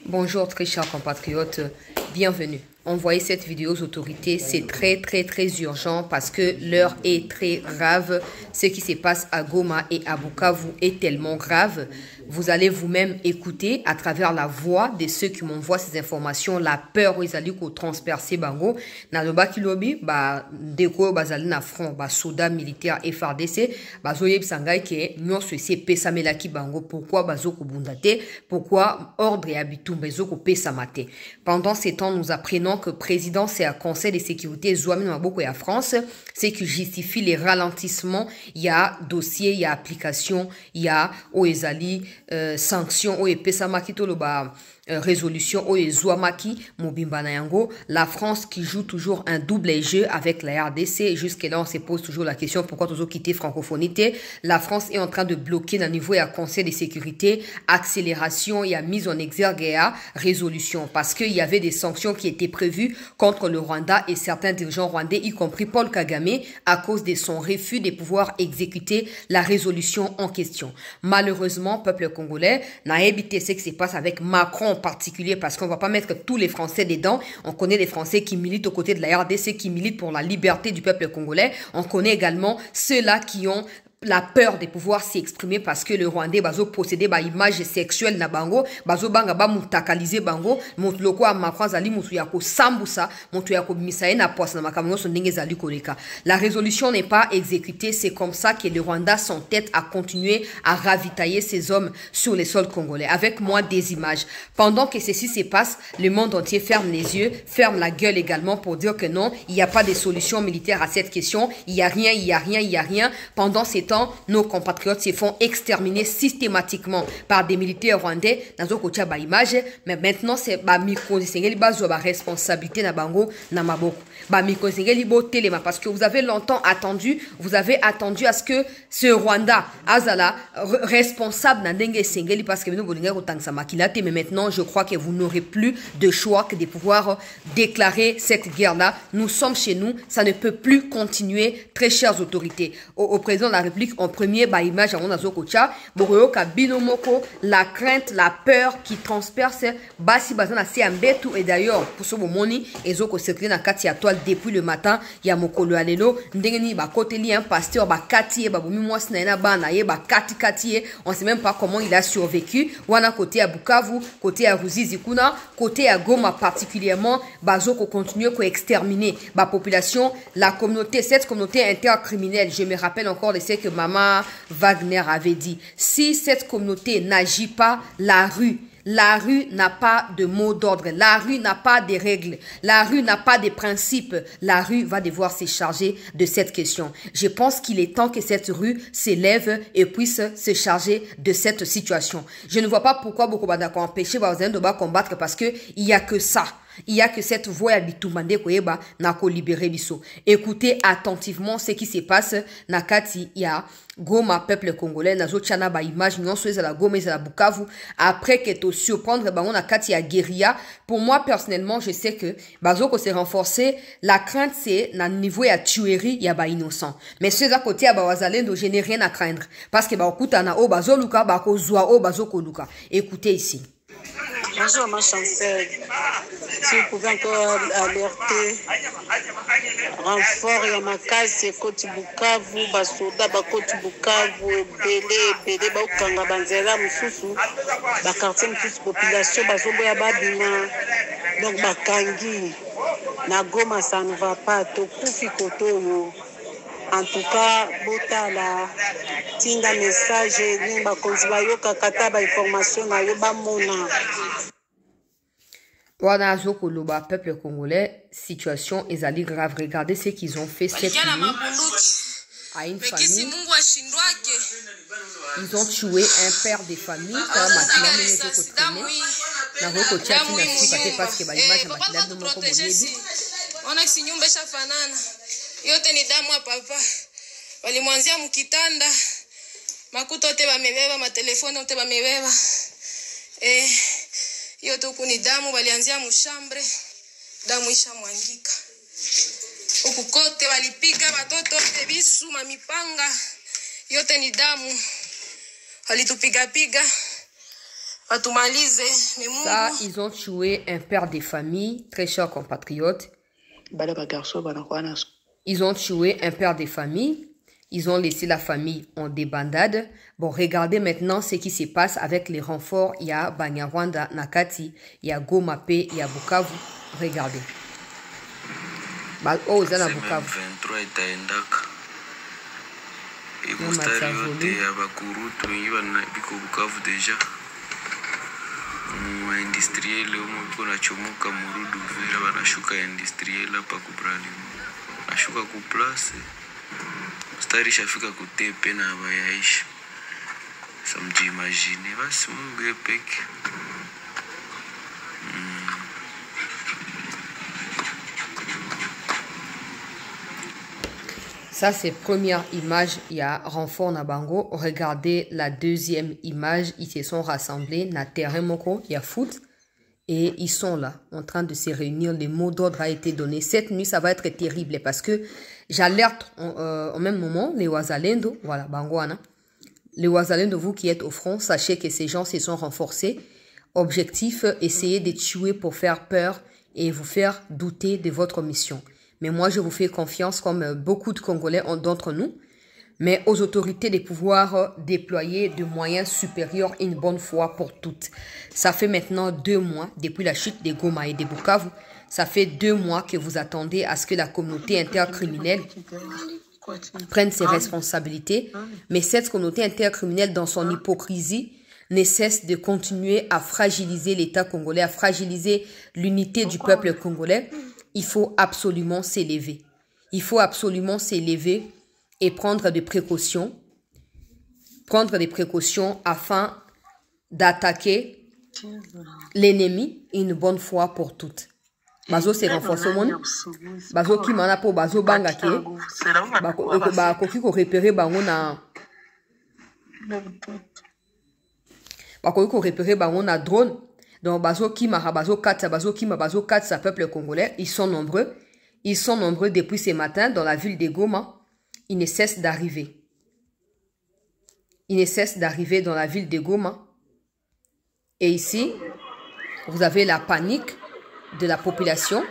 Bonjour très chers compatriotes, bienvenue. Envoyez cette vidéo aux autorités, c'est très urgent parce que l'heure est très grave. Ce qui se passe à Goma et à Bukavu est tellement grave. Vous allez vous-même écouter à travers la voix de ceux qui m'envoient ces informations, la peur où ils allaient transpercer bango. Naloba kilobi, deko bazali na front, soda militaire FRDC, bazoye bisangay ke nyonso ese pesa melaki bango. Pourquoi bazoko bundate? Pourquoi ordre et habitum bezoko pesa mate? Pendant ces temps, nous apprenons que président c'est un conseil de sécurité Zouami Maboko et à France, c'est qui justifie les ralentissements. Il y a dossier, il y a application, il y a oezali sanctions, oe pesa makito loba résolution oe Zouamaki Mobimba na yango. La France qui joue toujours un double jeu avec la RDC. Jusqu'à là, on se pose toujours la question pourquoi toujours quitter francophonité. La France est en train de bloquer dans le niveau et à conseil de sécurité, accélération et à mise en exergue et à résolution parce qu'il y avait des sanctions qui étaient prévues contre le Rwanda et certains dirigeants rwandais, y compris Paul Kagame, à cause de son refus de pouvoir exécuter la résolution en question. Malheureusement, peuple congolais n'a évité ce qui se passe avec Macron en particulier parce qu'on ne va pas mettre tous les Français dedans. On connaît les Français qui militent aux côtés de la RDC, qui militent pour la liberté du peuple congolais. On connaît également ceux-là qui ont la peur de pouvoir s'exprimer parce que le Rwandais bazo posséder ba image sexuelle na bango, bazo banga ba mutakaliser bango, mutu loko a Macron zali mutu ya ko sambusa, mutu ya ko misaye na poisse na makambo so ndenge zali koleka. La résolution n'est pas exécutée, c'est comme ça que le Rwanda s'entête à continuer à ravitailler ses hommes sur les sols congolais. Avec moi des images. Pendant que ceci se passe, le monde entier ferme les yeux, ferme la gueule également pour dire que non, il n'y a pas de solution militaire à cette question, il y a rien. Pendant ces temps, nos compatriotes se font exterminer systématiquement par des militaires rwandais dans un côté ba image, mais maintenant c'est ba miko sengeli bazo ba responsabilité na bango na maboko ba miko sengeli bo telema parce que vous avez longtemps attendu, à ce que ce Rwanda azala responsable na ndenge sengeli parce que nous bolinga kotangisa makilate, mais maintenant je crois que vous n'aurez plus de choix que de pouvoir déclarer cette guerre là. Nous sommes chez nous, ça ne peut plus continuer, très chères autorités. Au président de la République en premier, image à Zokocha, Boroyo Kabinomoko, la crainte, la peur qui transperce, Basi Bazana Siambetu, et d'ailleurs, pour ce moment, Ezoko circulé dans Kati à toile depuis le matin, Yamoko le Alelo, Ndengeni, Bakoteli, un pasteur, Bakati, Baboumi Mwasnaena, Banaye, Bakati, on ne sait même pas comment il a survécu, Wana côté à Bukavu, côté à Ruzizi Kuna, côté à Goma particulièrement, Bazoko continue à exterminer la population, la communauté, cette communauté intercriminelle. Je me rappelle encore de ce que Maman Wagner avait dit. Si cette communauté n'agit pas, la rue n'a pas de mot d'ordre, la rue n'a pas de règles, la rue n'a pas de principes, la rue va devoir se charger de cette question. Je pense qu'il est temps que cette rue s'élève et puisse se charger de cette situation. Je ne vois pas pourquoi beaucoup d'entre empêcher de combattre parce que il y a que ça. Il y a que cette voix à Bitumande Koyeba n'a qu'au libérer biso. Écoutez attentivement ce qui se passe na kati ya Goma peuple congolais na zochana ba image non soit la Goma et la Bukavu après que to surprendre ba on a kati ya guérilla. Pour moi personnellement, je sais que bazoko s'est renforcé, la crainte c'est na niveau ya tuerie ya ba innocent. Mais ceux à côté ya ba wazalendo, je n'ai rien à craindre parce que ba okuta na o bazoluka ba ko zwa o bazoko luka. Écoutez ici. Bonjour ma chancelle, si vous pouvez encore alerter, renfort ya makasi ekoti Bukavu, basoda bakoti Bukavu, ebele baokanga banzela mosusu, bakartier mosusu population bazoboya babima, donc bakangi, na Goma ça ne va pas, tokufi kotoyo. En tout cas, botala tinda message ni bakonzi bayoka kata ba information na yo bamona. Wana Zokoloba, peuple congolais, situation ezali grave. Regardez ce qu'ils ont fait cette nuit à une famille. Ils ont tué un père de famille. Yote ni damu ya papa. Walimwanzia mkitanda. Makuta yote wamebeba, matelefoni yote wamebeba. Yote huku ni damu, walianzia mshambre. Damu isha mwangika. Huku kote walipiga watoto wote bisu, mamipanga. Yote ni damu. Walitupiga piga. Ça, ils ont tué un père de famille, très chers compatriotes. Ils ont tué un père de famille. Ils ont laissé la famille en débandade. Bon, regardez maintenant ce qui se passe avec les renforts. Il y a Banyarwanda, Nakati, il y a Goma P, il y a Bukavu. Regardez. Oh, c'est la Bukavu. Industriel umo na chomoka murudu vira wanashuka industriel hapa kubrali nashuka ku place stari shafika kutepe na bayaishi samji imagine basi mungu peke. Ça, c'est première image, il y a renfort na bango. Regardez la deuxième image, ils se sont rassemblés, na terrain moko, il y a foot. Et ils sont là, en train de se réunir. Le mot d'ordre a été donné. Cette nuit, ça va être terrible parce que j'alerte au même moment les Wazalendo. Voilà, Bangwana. Les Wazalendo, vous qui êtes au front, sachez que ces gens se sont renforcés. Objectif, essayez de tuer pour faire peur et vous faire douter de votre mission. Mais moi, je vous fais confiance comme beaucoup de Congolais d'entre nous. Mais aux autorités de pouvoir déployer de moyens supérieurs une bonne fois pour toutes. Ça fait maintenant 2 mois depuis la chute des Goma et des Bukavu. Ça fait 2 mois que vous attendez à ce que la communauté intercriminelle prenne ses responsabilités. Mais cette communauté intercriminelle, dans son hypocrisie, ne cesse de continuer à fragiliser l'État congolais, à fragiliser l'unité du peuple congolais. Il faut absolument s'élever. Il faut absolument s'élever et prendre des précautions. Prendre des précautions afin d'attaquer l'ennemi une bonne fois pour toutes. Bazo se renforce mon. Bazo ki mana po bazo banga ke. Ba koki ko repérer bango na. Ba koki ko repérer bango na drone. Donc bazo ki ma bazo 4 bazo 4 ça peuple congolais, ils sont nombreux. Ils sont nombreux depuis ce matin dans la ville de Goma. Ils ne cessent d'arriver. Ils ne cessent d'arriver dans la ville de Goma. Et ici, vous avez la panique de la population.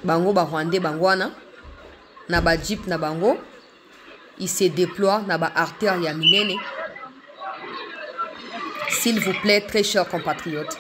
Bango ba Rwandais bangwana. Na ba jeep na bango. Ils se déploient na ba artère ya minene. S'il vous plaît, très chers compatriotes.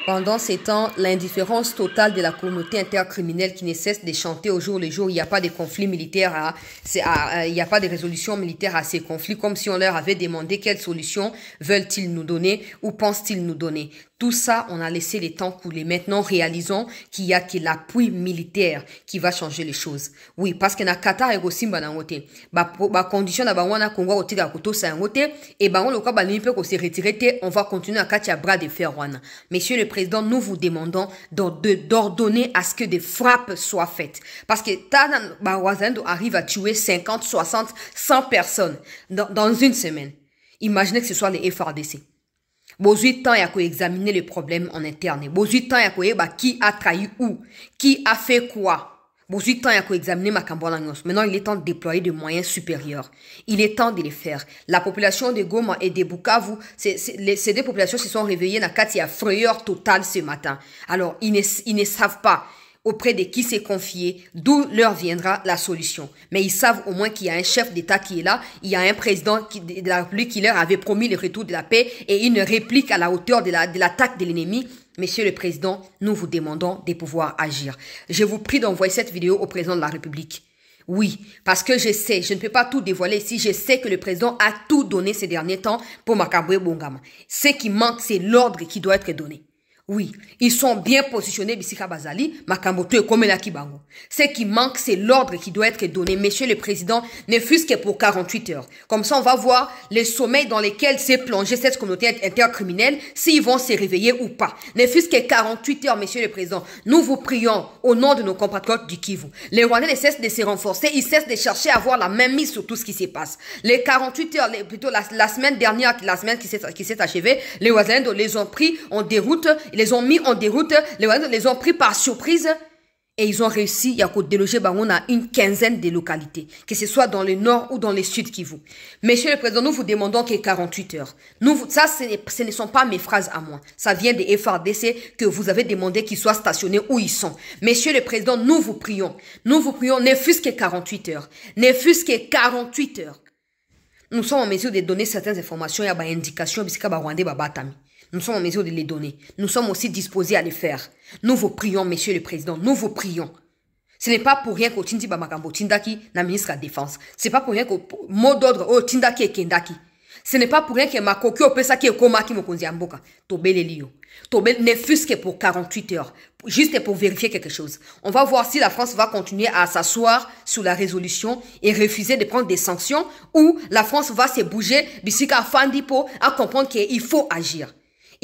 Pendant ces temps, l'indifférence totale de la communauté intercriminelle qui ne cesse de chanter au jour le jour, il n'y a pas de conflit militaire, il n'y a pas de résolution militaire à ces conflits, comme si on leur avait demandé quelles solutions veulent-ils nous donner ou pensent-ils nous donner. Tout ça, on a laissé les temps couler. Maintenant, réalisons qu'il y a que l'appui militaire qui va changer les choses. Oui, parce que na Qatar et Simba na ngote. Ba condition na bangwana Congo oti da koto sa ngote et bango loka ba limpe ko se retirer, on va continuer à katia bras de fer wana. Monsieur le Président, nous vous demandons d'ordonner à ce que des frappes soient faites. Parce que Wazalendo arrive à tuer 50, 60, 100 personnes dans une semaine. Imaginez que ce soit les FRDC. Besoin temps ya ko examiner le problème en interne. Besoin temps ya ko yeba qui a trahi où, qui a fait quoi. Besoin temps ya ko examiner makambo na nyos. Maintenant, il est temps de déployer des moyens supérieurs. Il est temps de les faire. La population de Goma et de Bukavu, ces deux populations se sont réveillées na kati ya frayeur totale ce matin. Alors, ils ne savent pas auprès de qui s'est confié, d'où leur viendra la solution. Mais ils savent au moins qu'il y a un chef d'État qui est là, il y a un président de la République qui leur avait promis le retour de la paix et une réplique à la hauteur de l'attaque de l'ennemi. Monsieur le Président, nous vous demandons de pouvoir agir. Je vous prie d'envoyer cette vidéo au président de la République. Oui, parce que je sais, je ne peux pas tout dévoiler ici, je sais que le président a tout donné ces derniers temps pour Makaboué Bongama. Ce qui manque, c'est l'ordre qui doit être donné. Oui, ils sont bien positionnés, Bissika Bazali, Makamboto et Komela Kibango. Ce qui manque, c'est l'ordre qui doit être donné. Monsieur le Président, ne fût-ce que pour 48 heures. Comme ça, on va voir les sommeils dans lesquels s'est plongée cette communauté intercriminelle, s'ils vont se réveiller ou pas. Ne fût-ce que 48 heures, Monsieur le Président. Nous vous prions au nom de nos compatriotes du Kivu. Les Rwandais ne cessent de se renforcer, ils cessent de chercher à avoir la même mise sur tout ce qui se passe. Les 48 heures, plutôt la semaine dernière, la semaine qui s'est achevée, les Wazalendo les ont pris en déroute. Ils les ont mis en déroute, les ont pris par surprise Et ils ont réussi à déloger une quinzaine de localités, que ce soit dans le nord ou dans le sud Kivu. Monsieur le Président, nous vous demandons que 48 heures. Ça, ce ne sont pas mes phrases à moi. Ça vient des FRDC que vous avez demandé qu'ils soient stationnés où ils sont. Monsieur le Président, nous vous prions, ne fût-ce que 48 heures. Ne fût-ce que 48 heures. Nous sommes en mesure de donner certaines informations, il y a des indications, nous sommes en mesure de les donner. Nous sommes aussi disposés à les faire. Nous vous prions, Monsieur le Président, nous vous prions. Ce n'est pas pour rien que Tindi Bamakambo Tindaki, la ministre de la Défense. Ce n'est pas pour rien que mot d'ordre au Tindaki et Kendaki. Ce n'est pas pour rien que Makoki Opesaki et Komaki Mokonzi Amboka. Tobele Lio. Tobele ne fût-ce que pour 48 heures. Juste pour vérifier quelque chose. On va voir si la France va continuer à s'asseoir sur la résolution et refuser de prendre des sanctions ou la France va se bouger, Bissika Fandipo, à comprendre qu'il faut agir.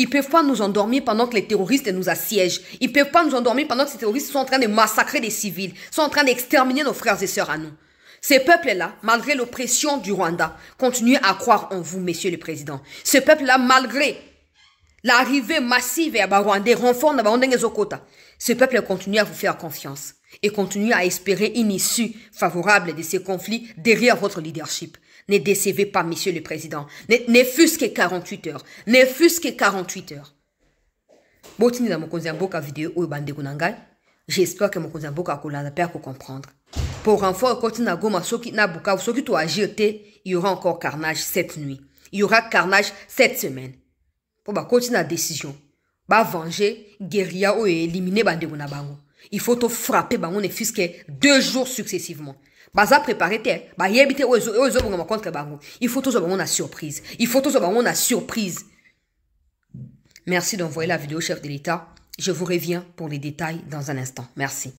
Ils ne peuvent pas nous endormir pendant que les terroristes nous assiègent. Ils ne peuvent pas nous endormir pendant que ces terroristes sont en train de massacrer des civils, sont en train d'exterminer nos frères et sœurs à nous. Ces peuples-là, malgré l'oppression du Rwanda, continuent à croire en vous, Monsieur le Président. Ce peuple-là, malgré l'arrivée massive à Rwanda, renfort dans Rwanda, ce peuple continue à vous faire confiance et continue à espérer une issue favorable de ces conflits derrière votre leadership. Ne décevez pas, Monsieur le Président. Ne fût-ce que 48 heures. Ne fût-ce que 48 heures. J'espère que mon cousin Boka peut comprendre. Pour renfort, quand na Goma, il y aura encore carnage cette nuit. Il y aura carnage cette semaine. Pour continuer la décision, venger, guérilla ou éliminer Bandeguna Bango. Il faut te frapper ne fût-ce que 2 jours successivement. Baza préparé te, yebite ozo bonga contre bango. Il faut tous avoir une surprise. Il faut tous avoir une surprise. Merci d'envoyer la vidéo au chef de l'État. Je vous reviens pour les détails dans un instant. Merci.